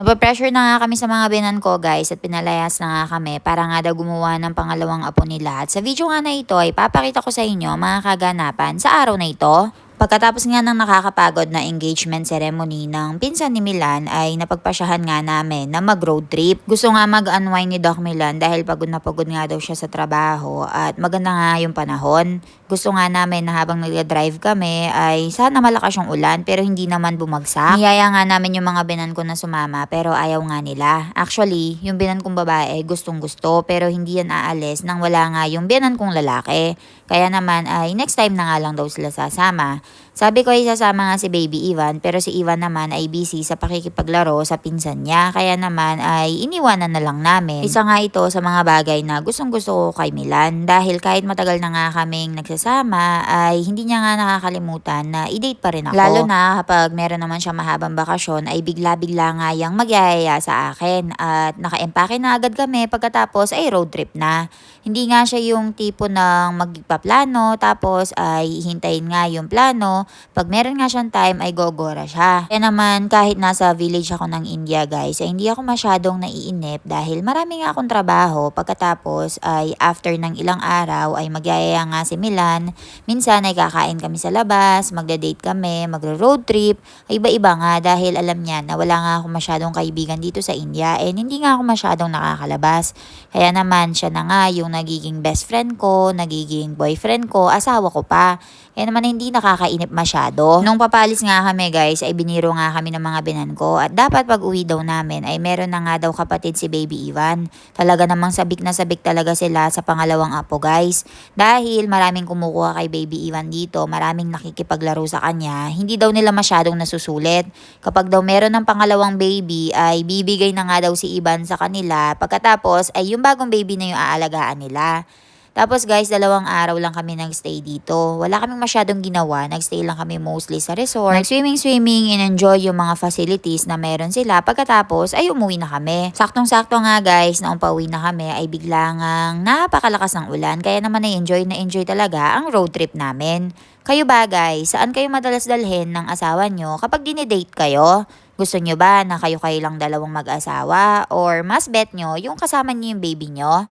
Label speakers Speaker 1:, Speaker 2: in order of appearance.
Speaker 1: Nape-pressure na nga kami sa mga binan ko guys at pinalayas na nga kami para nga daw gumawa ng pangalawang apo nila. At sa video nga na ito ay papakita ko sa inyo mga kaganapan sa araw na ito. Pagkatapos nga ng nakakapagod na engagement ceremony ng pinsan ni Milan ay napagpasyahan nga namin na mag-road trip. Gusto nga mag-unwind ni Doc Milan dahil pagod na pagod nga daw siya sa trabaho at maganda nga yung panahon. Gusto nga namin na habang nag-drive kami ay sana malakas yung ulan pero hindi naman bumagsak. Niyaya nga namin yung mga binan ko na sumama pero ayaw nga nila. Actually, yung binan kong babae gustong gusto pero hindi yan aalis nang wala nga yung binan kong lalaki. Kaya naman ay next time na nga lang daw sila sasama. Sabi ko ay sasama nga si Baby Ivan pero si Ivan naman ay busy sa pakikipaglaro sa pinsan niya. Kaya naman ay iniwanan na lang namin. Isa nga ito sa mga bagay na gustong gusto ko kay Milan dahil kahit matagal na nga kaming nagsasama ay hindi niya nga nakakalimutan na i-date pa rin ako. Lalo na kapag meron naman siya mahabang bakasyon ay bigla-bigla nga yang magyayaya sa akin at naka-empake na agad kami pagkatapos ay road trip na. Hindi nga siya yung tipo ng magpaplano tapos ay hintayin nga yung plano. Pag meron nga siyang time ay gogora siya. Kaya naman kahit nasa village ako ng India guys ay hindi ako masyadong naiinip dahil marami nga akong trabaho. Pagkatapos ay after ng ilang araw ay magyayaya nga si Milan. Minsan ay kakain kami sa labas, magda-date kami, magro-road trip. Ay iba-iba nga dahil alam niya na wala nga ako masyadong kaibigan dito sa India and hindi nga ako masyadong nakakalabas. Kaya naman siya na nga yung nagiging best friend ko, nagiging boyfriend ko, asawa ko pa. Kaya naman hindi nakakainip masyado. Nung papalis nga kami guys, ay biniro nga kami ng mga binan ko. At dapat pag uwi daw namin ay meron na nga daw kapatid si Baby Ivan. Talaga namang sabik na sabik talaga sila sa pangalawang apo guys. Dahil maraming kumukuha kay Baby Ivan dito, maraming nakikipaglaro sa kanya, hindi daw nila masyadong nasusulit. Kapag daw meron ng pangalawang baby ay bibigay na nga daw si Ivan sa kanila. Pagkatapos ay yung bagong baby na yung aalagaan nila. Tapos guys, 2 araw lang kami nagstay dito. Wala kaming masyadong ginawa. Nagstay lang kami mostly sa resort. Nag-swimming and enjoy yung mga facilities na meron sila. Pagkatapos ay umuwi na kami. Saktong-sakto nga guys, na pauwi na kami ay bigla ngang napakalakas ng ulan. Kaya naman na-enjoy talaga ang road trip namin. Kayo ba guys, saan kayo madalas dalhin ng asawa nyo kapag dinidate kayo? Gusto nyo ba na kayo lang dalawang mag-asawa? Or mas bet nyo yung kasama nyo yung baby nyo?